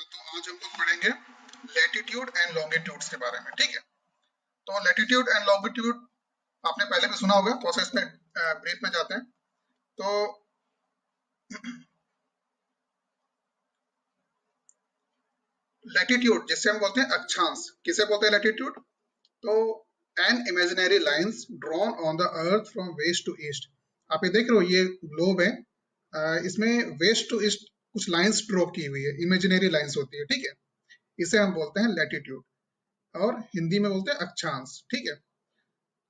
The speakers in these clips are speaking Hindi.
तो आज हम लोग पढ़ेंगे लैटिट्यूड एंड लॉन्गिट्यूड्स के बारे में, ठीक है। तो लैटिट्यूड एंड लॉन्गिट्यूड आपने पहले भी सुना होगा, तो इसमें ब्रीफ में जाते हैं। तो लैटिट्यूड जिससे हम बोलते हैं अक्षांश, किसे बोलते हैं लैटिट्यूड? तो an imaginary lines drawn on the earth from west to east. आप ये देख रहे हो, ये ग्लोब है, इसमें वेस्ट टू ईस्ट कुछ लाइंस ड्रॉ की हुई है, इमेजिनरी लाइंस होती है, ठीक है। इसे हम बोलते हैं लैटिट्यूड और हिंदी में बोलते हैं अक्षांश, ठीक है।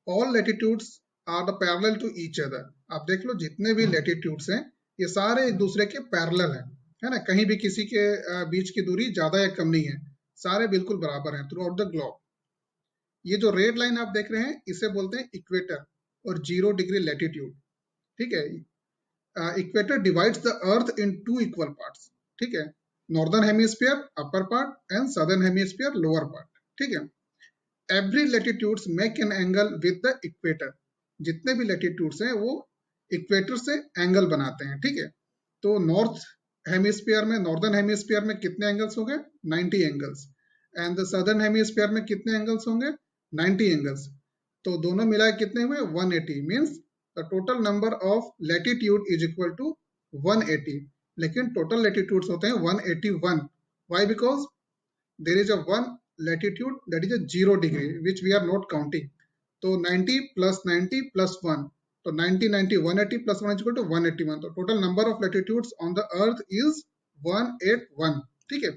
All latitudes are the parallel to each other. आप देख लो, जितने भी लैटिट्यूड्स हैं ये सारे एक दूसरे के पैरेलल हैं, है ना। कहीं भी किसी के बीच की दूरी ज्यादा या कम नहीं है, सारे बिल्कुल बराबर हैं थ्रू आउट द ग्लोब। ये जो रेड लाइन आप देख रहे हैं इसे बोलते हैं इक्वेटर और 0 डिग्री लैटिट्यूड, ठीक है। Equator divides the earth in 2 equal parts, ठीक है। Northern hemisphere upper part and southern hemisphere lower part, ठीक है। Every latitudes make an angle with the equator. जितने भी लैटिट्यूड्स हैं वो इक्वेटर से एंगल बनाते हैं, ठीक है। तो नॉर्थ हेमिस्फीयर में, नॉर्दर्न हेमिस्फीयर में कितने एंगल्स होंगे? 90 angles. And the southern hemisphere में कितने एंगल्स होंगे? 90 एंगल्स। तो दोनों मिला कितने हुए? 180। Means the total number of latitude is equal to 180। लेकिन टोटल लैटिट्यूड्स होते हैं 181। Why? Because there is a one latitude that is a 0 degree which we are not counting. तो 90 plus 90 plus 1, तो 90 90 180 plus 1 is equal to 181. तो total number of latitudes on the earth is 181, ठीक है।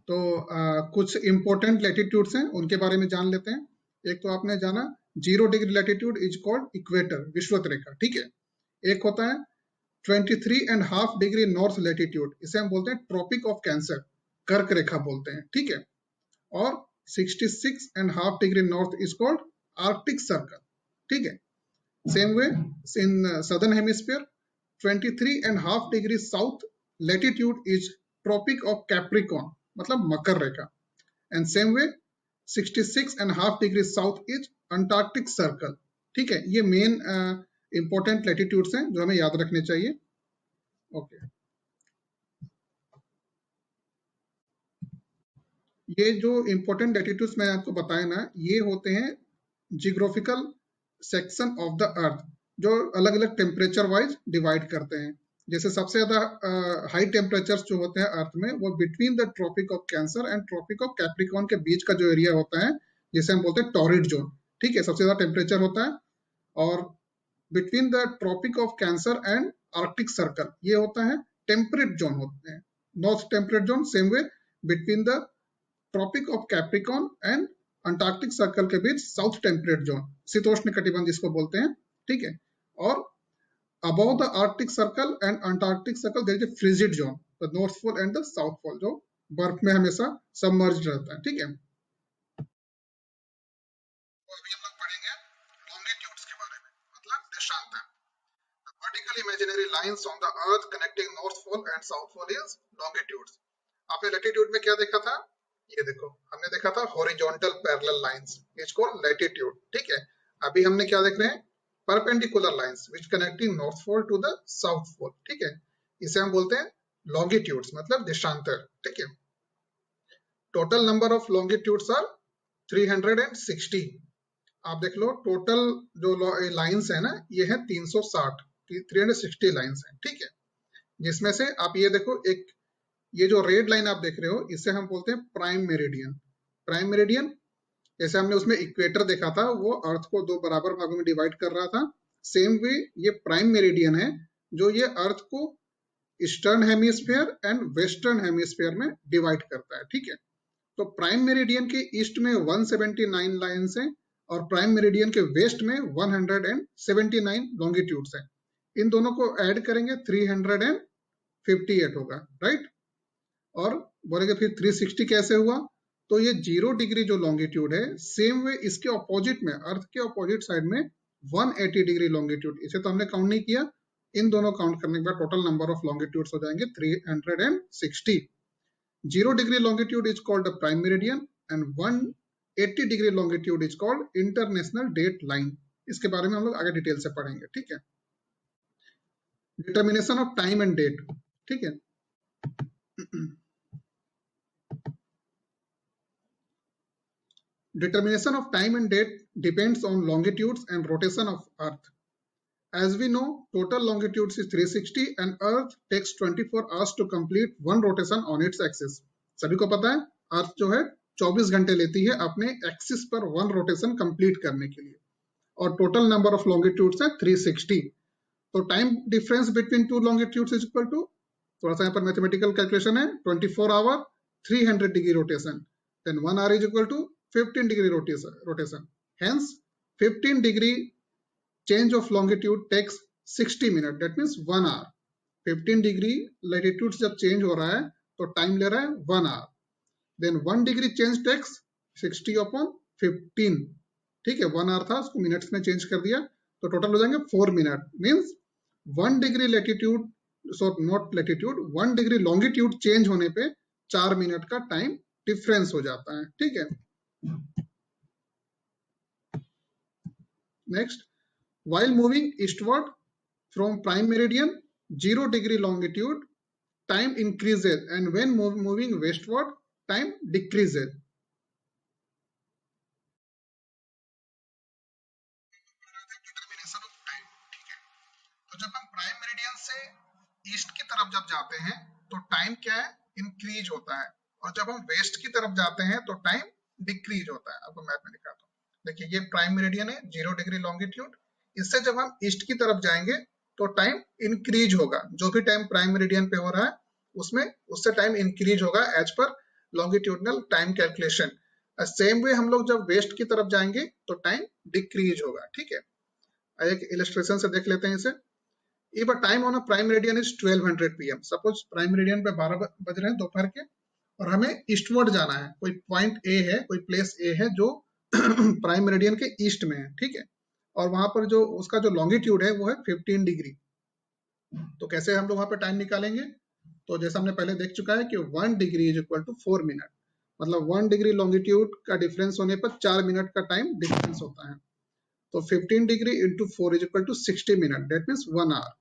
तो कुछ इंपॉर्टेंट लैटिट्यूड्स हैं, उनके बारे में जान लेते हैं। एक तो आपने जाना 0 degree latitude is called equator, विषुवत रेखा, ठीक है। एक होता है 23.5 डिग्री नॉर्थ लैटिट्यूड, इसे हम बोलते हैं ट्रॉपिक ऑफ कैंसर, कर्क रेखा बोलते हैं, ठीक है। और 66.5 degree north is called Arctic Circle, ठीक है। Same way in southern hemisphere 23.5 degree south latitude is Tropic of Capricorn, मतलब मकर रेखा। And same way 66.5 degree south is Antarctic Circle, ठीक है। ये मेन इंपॉर्टेंट लैटिट्यूड्स हैं जो हमें याद रखने चाहिए, ओके। ये जो इंपॉर्टेंट लैटिट्यूड्स मैं आपको बताया ना, ये होते हैं geographical section of the earth, जो अलग अलग टेम्परेचर वाइज डिवाइड करते हैं। जैसे सबसे ज्यादा हाई टेम्परेचर्स जो होते हैं अर्थ में, वो between the Tropic of Cancer and Tropic of Capricorn के बीच का जो एरिया होता है, जिसे हम बोलते हैं टॉरिड जोन, ठीक है, सबसे ज्यादा टेम्परेचर होता है। और between the Tropic of Cancer and Arctic Circle, ये होता है टेम्परेट जोन होते हैं, north temperate zone. Same way between the Tropic of Capricorn and Antarctic Circle के बीच साउथ टेम्परेट जोन, शीतोष्ण कटिबंध जिसको बोलते हैं, ठीक है। और above the Arctic Circle and Antarctic Circle there is a frigid zone, the North Pole and the South Pole, जो बर्फ में हमेशा सबमर्ज्ड रहता है, ठीक है। तो अभी हम लोग पढ़ेंगे लॉन्गिट्यूड्स के बारे में, मतलब देशांतर। Vertical imaginary lines on the earth connecting North Pole and South Pole is longitudes. आपने लैटिट्यूड में क्या देखा था? ये देखो, हमने देखा था हॉरिजॉन्टल पैरेलल लाइंस, इसको लैटिट्यूड, ठीक है। अभी हमने क्या देख रहे हैं? Perpendicular lines which connecting North Pole to the South Pole, ठीक है। इसे हम बोलते हैं लॉन्गिट्यूड्स, मतलब देशांतर, ठीक है। Total number of longitudes are 360। आप देख लो, टोटल जो लाइंस है ना, ये है 360 लाइंस है, ठीक है। जिसमें से आप ये देखो, एक ये जो रेड लाइन आप देख रहे हो, इसे हम बोलते हैं प्राइम मेरिडियन। प्राइम मेरिडियन, जैसे हमने उसमें इक्वेटर देखा था, वो अर्थ को 2 बराबर भागों में डिवाइड कर रहा था। सेम वे ये प्राइम मेरिडियन है जो ये अर्थ को eastern hemisphere and western hemisphere में डिवाइड करता है, ठीक है। तो प्राइम मेरिडियन के ईस्ट में 179 लाइन्स हैं और प्राइम मेरिडियन के वेस्ट में 179 लॉन्गिट्यूड्स हैं। इन दोनों को ऐड करेंगे 358 होगा, राइट। और बोलेंगे फिर 360 कैसे हुआ? तो ये 0 डिग्री जो लॉन्गिट्यूड है, सेम वे इसके ऑपोजिट में, अर्थ के ऑपोजिट साइड में 180 डिग्री लॉन्गिट्यूड, इसे तो हमने काउंट नहीं किया। इन दोनों काउंट करने के बाद टोटल नंबर ऑफ लॉन्गिट्यूड्स हो जाएंगे 360। 0 degree longitude is called the Prime Meridian and 180 degree longitude is called International Date Line, इसके बारे में हम लोग आगे डिटेल से पढ़ेंगे, ठीक है। Determination of time and date, ठीक है। Determination of time and date depends on longitudes and rotation of Earth. As we know, total longitude is 360 and Earth takes 24 hours to complete one rotation on its axis. सभी को पता है अर्थ जो है 24 घंटे लेती है अपने एक्सिस पर वन रोटेशन कंप्लीट करने के लिए, और टोटल नंबर ऑफ लॉन्गिट्यूड्स है 360. तो time difference between two longitudes is equal to, थोड़ा सा यहाँ पर मैथमेटिकल कैलकुलेशन है, 24 hour 300 degree rotation, then 1 hour इज इक्वल टू 15 degree rotation. Hence, 15 degree change of longitude takes 60 minutes. That means 1 hour. 15 degree latitude जब change हो रहा है तो time ले रहा है 1 hour. Then 1 degree change takes 60 upon 15. ठीक है, 1 hour था, उसको minutes में change कर दिया तो total हो जाएंगे 4 minutes. Means 1 degree latitude, so not latitude, 1 degree longitude change होने पे 4 minute का time difference हो जाता है, ठीक है। Next, while moving eastward from prime meridian, 0 degree longitude, time increases, and when moving westward, time decreases. Determination of time, ठीक है। तो जब हम प्राइम मेरिडियन से ईस्ट की तरफ जब जाते हैं तो टाइम क्या है, इंक्रीज होता है, और जब हम वेस्ट की तरफ जाते हैं तो टाइम डिक्रीज होता है। आपको मैप में दिखाता हूँ, देखिए ये प्राइम मेरिडियन है 0 डिग्री लॉन्गिट्यूड, इससे जब हम ईस्ट की तरफ जाएंगे तो टाइम इंक्रीज होगा, जो भी टाइम प्राइम मेरिडियन पे हो रहा है उसमें उससे टाइम इंक्रीज होगा as per longitudinal time calculation. Same way हम लोग जब वेस्ट की तरफ जाएंगे तो टाइम डिक्रीज होगा, ठीक है। एक इलस्ट्रेशन से देख लेते हैं इसे। If a time on a prime meridian is 1200 pm, suppose prime meridian पे 12 बज रहे हैं दोपहर के और हमें ईस्टवर्ड जाना है, कोई पॉइंट ए है, कोई प्लेस ए है जो प्राइम मेरिडियन के ईस्ट में है, ठीक है, और वहां पर जो उसका जो लॉन्गिट्यूड है वो है 15 डिग्री। तो कैसे हम लोग वहां पे टाइम निकालेंगे, तो जैसा हमने पहले देख चुका है कि 1 degree is equal to 4 minute, मतलब 1 डिग्री लॉन्गिट्यूड का डिफरेंस होने पर 4 मिनट का टाइम डिफरेंस होता है। तो 15 degree into 4 is equal to 60 minute, that means 1 hour.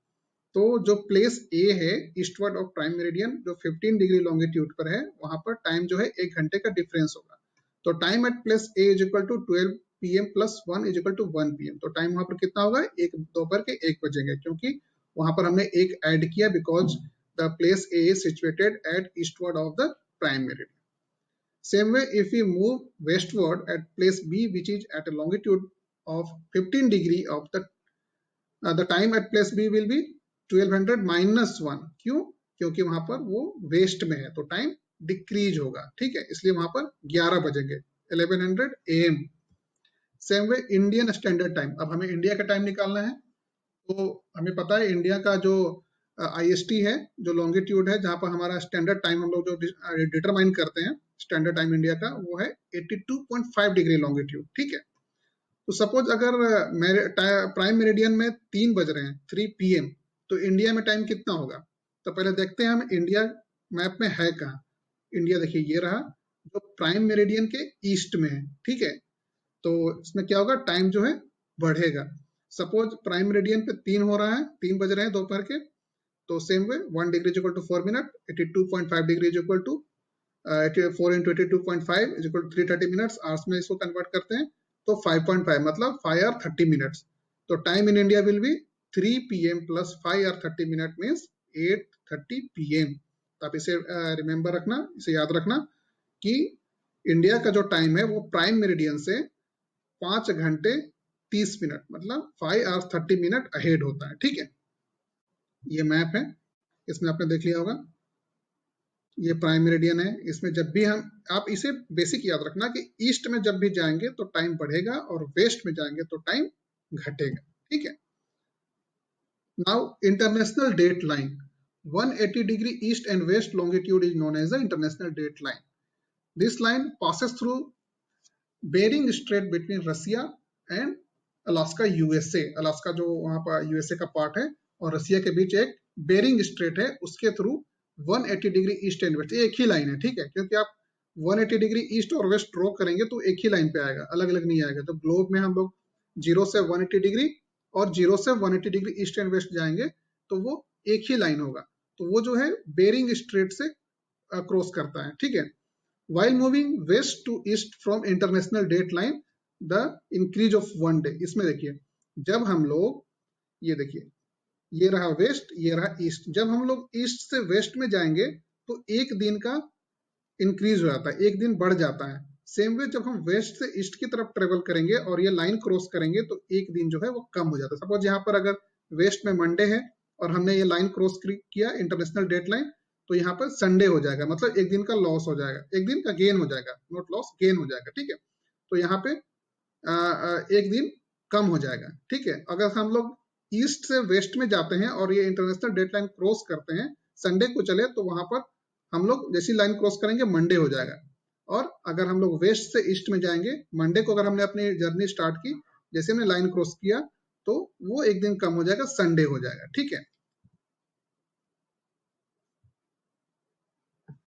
तो जो प्लेस ए है ईस्टवर्ड ऑफ प्राइम मेरिडियन जो 15 डिग्री लॉन्गिट्यूड पर है, वहां पर टाइम जो है 1 घंटे का डिफरेंस होगा। तो time at place A is equal to 12 PM plus 1 is equal to 1 PM। तो टाइम वहां पर कितना होगा, एक दोपहर के 1 बजेंगे, क्योंकि वहां पर हमने एक ऐड किया because the place A is situated at eastward of the Prime meridian. Same way, if we move westward at place B, which is at a longitude of 15 degree of the time at place B will be 1200 minus 1। क्यों, क्योंकि वहां पर वो वेस्ट में है तो टाइम डिक्रीज होगा, ठीक है, इसलिए वहां पर 11 बजेंगे 1100 AM। Same way Indian standard time, अब हमें इंडिया का टाइम निकालना है, तो हमें पता है इंडिया का जो IST है, जो लॉन्गिट्यूड है, जहां पर हमारा स्टैंडर्ड टाइम हम लोग जो डिटरमाइन करते हैं स्टैंडर्ड टाइम इंडिया का, वो है 82.5 डिग्री लॉन्गिट्यूड, ठीक है। तो सपोज अगर प्राइम मेरिडियन में 3 बज रहे हैं 3 PM, तो इंडिया में टाइम कितना होगा, तो पहले देखते हैं हम इंडिया मैप में है कहाँ। इंडिया देखिए ये रहा जो प्राइम मेरिडियन के ईस्ट में है, ठीक है, तो इसमें क्या होगा, टाइम जो है बढ़ेगा। सपोज प्राइम मेरिडियन पे 3 हो रहा है, 3 बज रहे हैं दोपहर के, तो same way 1 degree is equal to 4 minute, 82.5 degree is equal to 4 into 82.5 is equal to 330 minutes, hours में इसको कन्वर्ट करते हैं तो 5.5 मतलब 5 hour 30 मिनट्स। तो time in India will be 3 PM plus 5 hour 30 minute means 8:30 PM। तो आप इसे रिमेंबर रखना, इसे याद रखना कि इंडिया का जो टाइम है वो प्राइम मेरिडियन से 5 घंटे 30 मिनट मतलब 5 hours 30 मिनट अहेड होता है, ठीक है। ये मैप है, इसमें आपने देख लिया होगा, ये प्राइम मेरिडियन है। इसमें जब भी हम, आप इसे बेसिक याद रखना कि ईस्ट में जब भी जाएंगे तो टाइम बढ़ेगा और वेस्ट में जाएंगे तो टाइम घटेगा, ठीक है। Now International Date Line, 180 degree east and west longitude is known as the International Date Line. This line passes through Bering Strait between Russia and Alaska USA। Alaska जो वहां पर USA का पार्ट है और रसिया के बीच एक बेरिंग स्ट्रेट है, उसके through 180 degree east and west, एक ही लाइन है, ठीक है, क्योंकि आप 180 डिग्री ईस्ट और वेस्ट ड्रॉ करेंगे तो एक ही लाइन पे आएगा, अलग अलग नहीं आएगा। तो ग्लोब में हम लोग 0 से 180 डिग्री और 0 से 180 डिग्री ईस्ट एंड वेस्ट जाएंगे तो वो एक ही लाइन होगा, तो वो जो है बेरिंग स्ट्रेट से क्रॉस करता है, ठीक है। While moving west to east from international date line, the increase of 1 day, इसमें देखिए जब हम लोग, ये देखिए ये रहा वेस्ट, ये रहा ईस्ट, जब हम लोग ईस्ट से वेस्ट में जाएंगे तो एक दिन का इंक्रीज हो जाता है, एक दिन बढ़ जाता है। सेम वे जब हम वेस्ट से ईस्ट की तरफ ट्रेवल करेंगे और ये लाइन क्रॉस करेंगे तो एक दिन जो है वो कम हो जाता है। सपोज यहाँ पर अगर वेस्ट में मंडे है और हमने ये लाइन क्रॉस किया इंटरनेशनल डेट लाइन, तो यहाँ पर संडे हो जाएगा, मतलब एक दिन का लॉस हो जाएगा, एक दिन का गेन हो जाएगा, नॉट लॉस, गेन हो जाएगा, ठीक है। तो यहाँ पे एक दिन कम हो जाएगा, ठीक है। अगर हम लोग ईस्ट से वेस्ट में जाते हैं और ये इंटरनेशनल डेट लाइन क्रॉस करते हैं, संडे को चले तो वहां पर हम लोग जैसी लाइन क्रॉस करेंगे मंडे हो जाएगा। और अगर हम लोग वेस्ट से ईस्ट में जाएंगे, मंडे को अगर हमने अपनी जर्नी स्टार्ट की, जैसे हमने लाइन क्रॉस किया तो वो एक दिन कम हो जाएगा, संडे हो जाएगा, ठीक है।